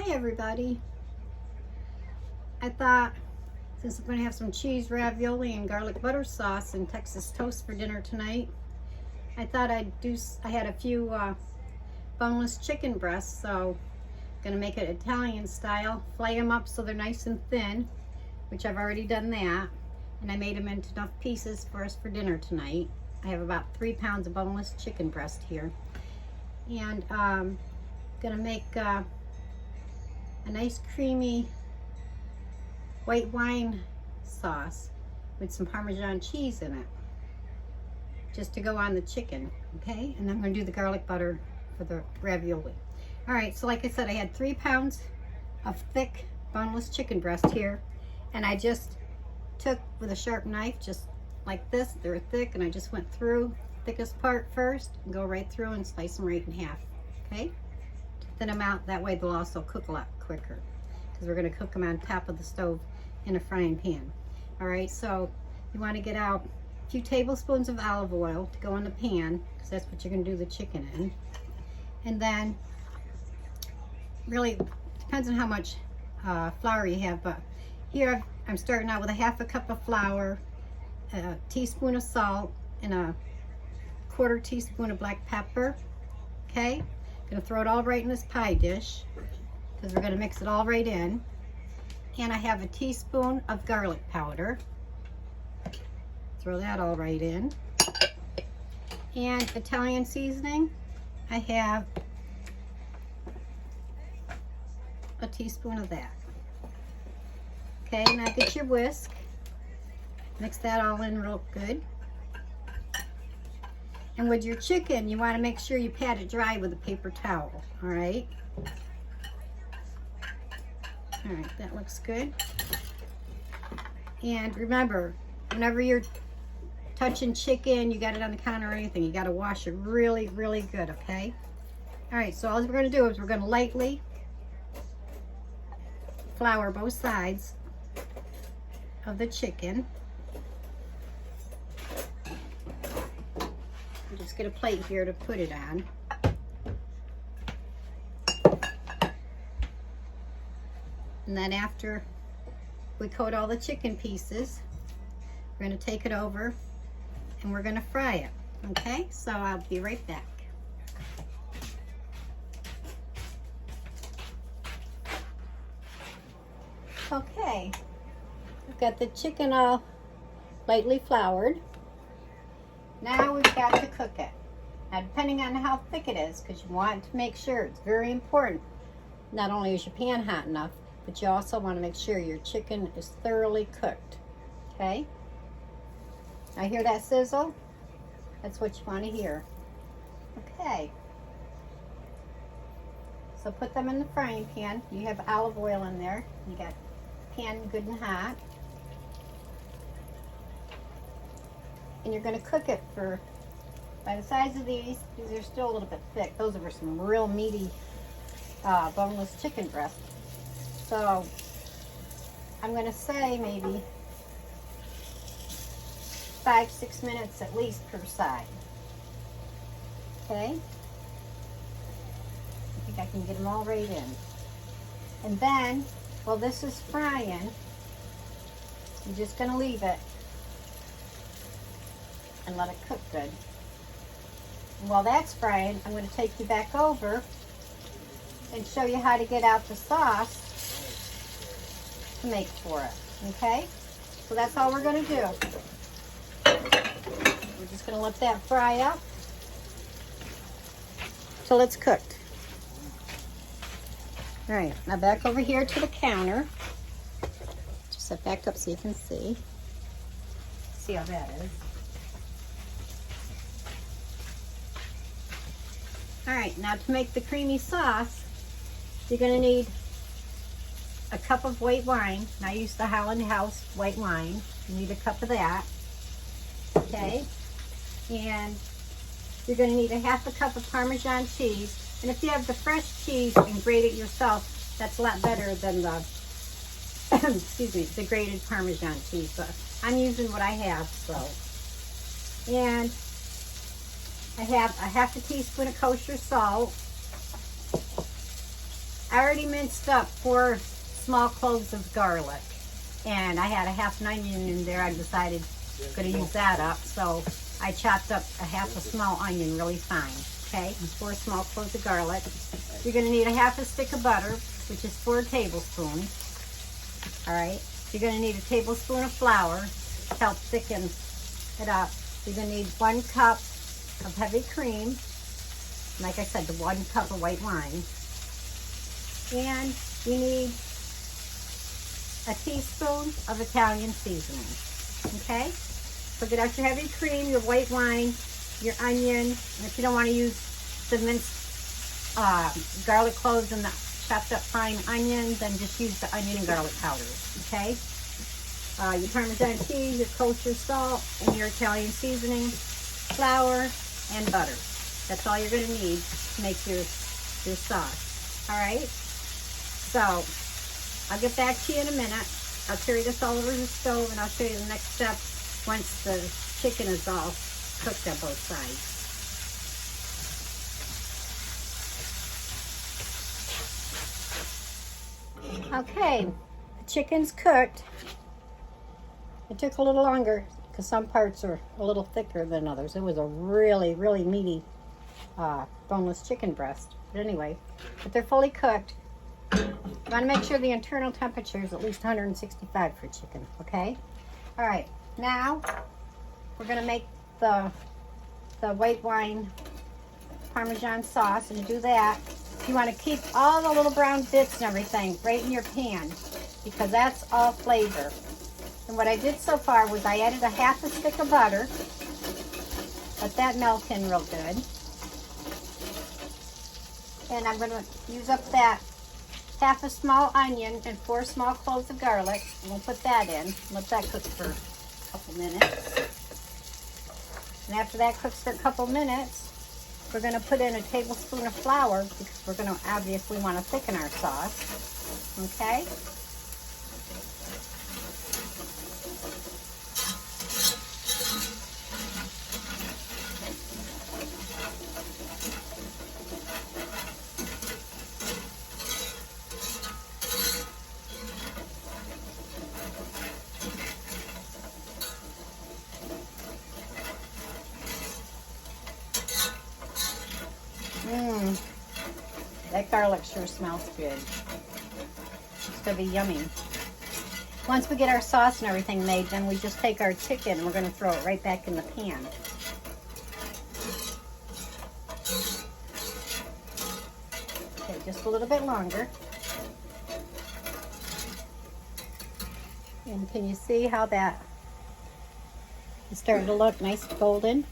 Hi everybody. I thought since I'm going to have some cheese ravioli and garlic butter sauce and Texas toast for dinner tonight, I thought I had a few boneless chicken breasts, so I'm going to make it Italian style. Flay them up so they're nice and thin, which I've already done that, and I made them into enough pieces for us for dinner tonight. I have about 3 pounds of boneless chicken breast here, and going to make a nice creamy white wine sauce with some Parmesan cheese in it, just to go on the chicken, okay? And I'm going to do the garlic butter for the ravioli. All right, so like I said, I had 3 pounds of thick boneless chicken breast here, and I just took with a sharp knife, just like this. They're thick, and I just went through the thickest part first and go right through and slice them right in half, okay? To thin them out, that way they'll also cook a lot quicker, because we're going to cook them on top of the stove in a frying pan. All right, so you want to get out a few tablespoons of olive oil to go in the pan, because that's what you're going to do the chicken in. And then, really depends on how much flour you have, but here I'm starting out with a half a cup of flour, a teaspoon of salt, and a 1/4 teaspoon of black pepper. Okay, gonna throw it all right in this pie dish, because we're gonna mix it all right in. And I have a teaspoon of garlic powder. Throw that all right in. And Italian seasoning, I have a teaspoon of that. Okay, now get your whisk. Mix that all in real good. And with your chicken, you want to make sure you pat it dry with a paper towel, all right? All right, that looks good. And remember, whenever you're touching chicken, you got it on the counter or anything, you got to wash it really, really good, okay? All right, so all we're going to do is we're going to lightly flour both sides of the chicken. Just get a plate here to put it on. And then after we coat all the chicken pieces, we're going to take it over and we're going to fry it. Okay, so I'll be right back. Okay, we've got the chicken all lightly floured. Now we've got to cook it. Now, depending on how thick it is, because you want to make sure, it's very important, not only is your pan hot enough, but you also want to make sure your chicken is thoroughly cooked, okay? I hear that sizzle? That's what you want to hear. Okay. So put them in the frying pan. You have olive oil in there. You got the pan good and hot. And you're going to cook it for, by the size of these are still a little bit thick. Those are some real meaty boneless chicken breasts. So I'm going to say maybe 5-6 minutes at least per side. Okay? I think I can get them all right in. And then, while this is frying, I'm just going to leave it and let it cook good. And while that's frying, I'm going to take you back over and show you how to get out the sauce to make for it, okay? So that's all we're going to do. We're just going to let that fry up till it's cooked. All right, now back over here to the counter. Just set back up so you can see. See how that is. All right, now to make the creamy sauce, you're going to need a cup of white wine. And I use the Holland House white wine. You need a cup of that. Okay, and you're going to need a half a cup of Parmesan cheese. And if you have the fresh cheese and grate it yourself, that's a lot better than the excuse me, the grated Parmesan cheese. But I'm using what I have, so. And I have a half a teaspoon of kosher salt. I already minced up 4 small cloves of garlic, and I had a half an onion in there. I decided I'm going to use that up, so I chopped up a half a small onion really fine. Okay, and 4 small cloves of garlic. You're going to need a half a stick of butter, which is 4 tablespoons. All right, you're going to need a tablespoon of flour to help thicken it up. You're going to need 1 cup of heavy cream. Like I said, the 1 cup of white wine. And you need a teaspoon of Italian seasoning. Okay? So get out your heavy cream, your white wine, your onion. And if you don't want to use the minced garlic cloves and the chopped up fine onion, then just use the onion and garlic powders. Okay? Your Parmesan cheese, your kosher salt, and your Italian seasoning, flour, and butter. That's all you're going to need to make your sauce. All right? So, I'll get back to you in a minute. I'll carry this all over the stove, and I'll show you the next step once the chicken is all cooked on both sides. Okay, the chicken's cooked. It took a little longer because some parts are a little thicker than others. It was a really, really meaty boneless chicken breast. But anyway, but they're fully cooked. You want to make sure the internal temperature is at least 165 for chicken, okay? All right, now we're going to make the white wine Parmesan sauce, and to do that, you want to keep all the little brown bits and everything right in your pan because that's all flavor. And what I did so far was I added a half a stick of butter, let that melt in real good. And I'm going to use up that half a small onion and 4 small cloves of garlic. And we'll put that in. Let that cook for a couple minutes. And after that cooks for a couple minutes, we're going to put in a tablespoon of flour because we're going to obviously want to thicken our sauce. Okay? That garlic sure smells good. It's gonna be yummy. Once we get our sauce and everything made, then we just take our chicken and we're gonna throw it right back in the pan. Okay, just a little bit longer. And can you see how that is starting to look nice golden?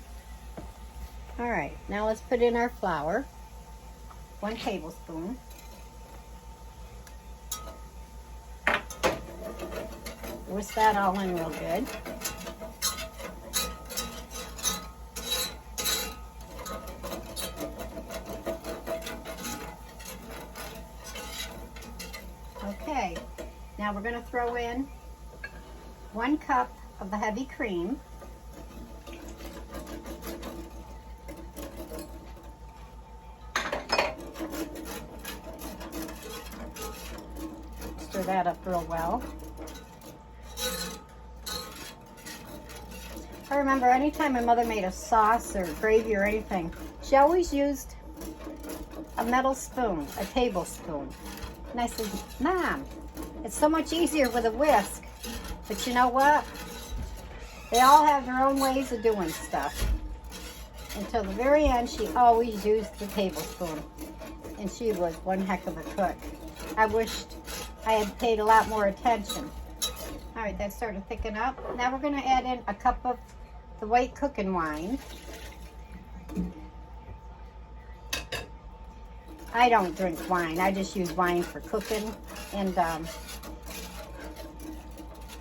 All right, now let's put in our flour. 1 tablespoon. Whisk that all in real good. Okay, now we're going to throw in 1 cup of the heavy cream. Stir that up real well. I remember anytime my mother made a sauce or gravy or anything, she always used a metal spoon, a tablespoon. And I said, Mom, it's so much easier with a whisk. But you know what? They all have their own ways of doing stuff. Until the very end, she always used the tablespoon. And she was one heck of a cook. I wished I had paid a lot more attention. All right, that started to thicken up. Now we're going to add in a cup of the white cooking wine. I don't drink wine. I just use wine for cooking. And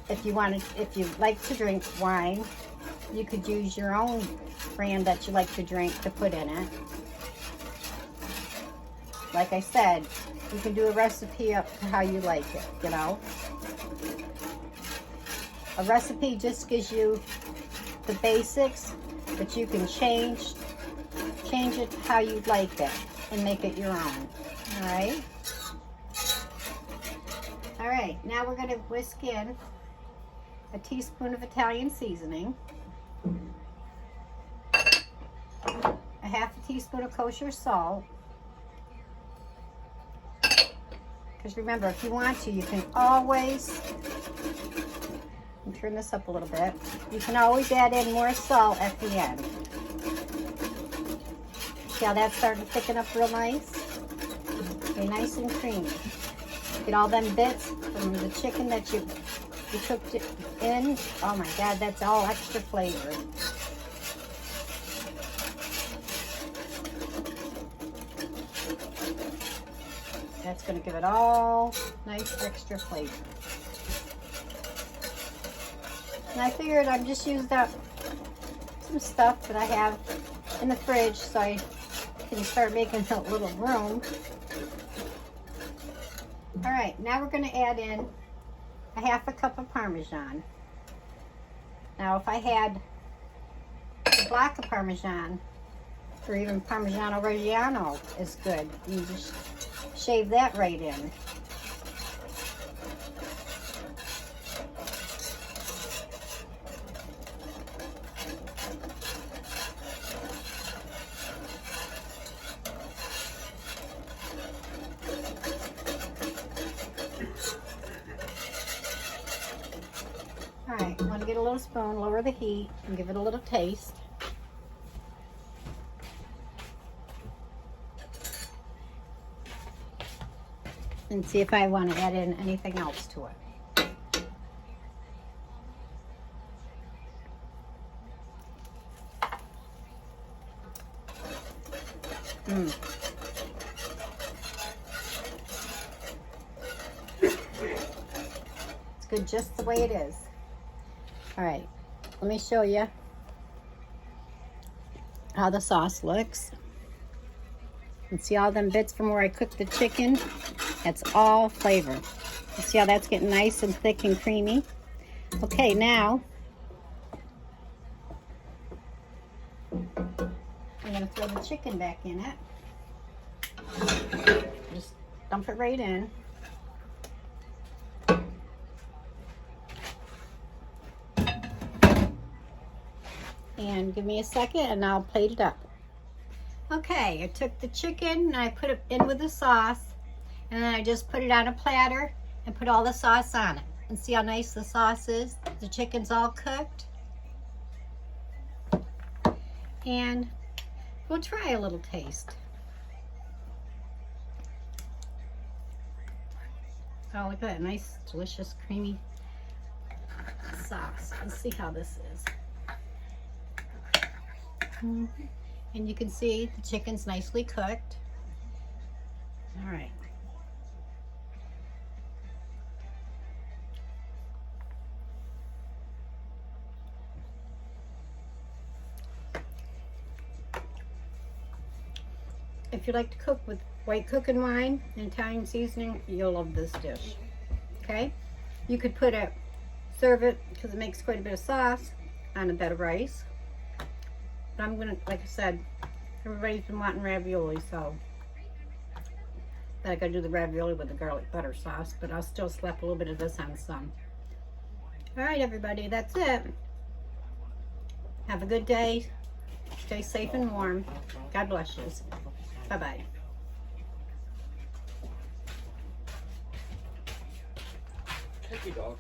if you like to drink wine, you could use your own brand that you like to drink to put in it. Like I said, you can do a recipe up to how you like it, you know. A recipe just gives you the basics, but you can change it how you like it and make it your own. All right. All right, now we're gonna whisk in a teaspoon of Italian seasoning, a half a teaspoon of kosher salt, because remember, if you want to, you can always, turn this up a little bit, you can always add in more salt at the end. See how that's starting to thicken up real nice? Okay, nice and creamy. Get all them bits from the chicken that you cooked it in. Oh my God, that's all extra flavor. That's gonna give it all nice extra flavor. And I figured I'd just used up some stuff that I have in the fridge so I can start making a little room. All right, now we're gonna add in a half a cup of Parmesan. Now if I had a block of Parmesan, or even Parmigiano Reggiano is good. You just shave that right in. All right, want to get a little spoon, lower the heat, and give it a little taste. And see if I want to add in anything else to it. It's good just the way it is. All right, let me show you how the sauce looks. And see all them bits from where I cooked the chicken? That's all flavor. You see how that's getting nice and thick and creamy? Okay, now I'm gonna throw the chicken back in it. Just dump it right in. And give me a second and I'll plate it up. Okay, I took the chicken and I put it in with the sauce, and then I just put it on a platter and put all the sauce on it. And see how nice the sauce is? The chicken's all cooked. And we'll try a little taste. Oh, look at that nice, delicious, creamy sauce. Let's see how this is. And you can see the chicken's nicely cooked. All right. If you like to cook with white cooking wine and Italian seasoning, you'll love this dish. Okay? You could serve it, because it makes quite a bit of sauce, on a bed of rice. But I'm gonna, like I said, everybody's been wanting ravioli, so I gotta do the ravioli with the garlic butter sauce, but I'll still slap a little bit of this on some. All right, everybody, that's it. Have a good day. Stay safe and warm. God bless you. Bye-bye. Thank you, dog.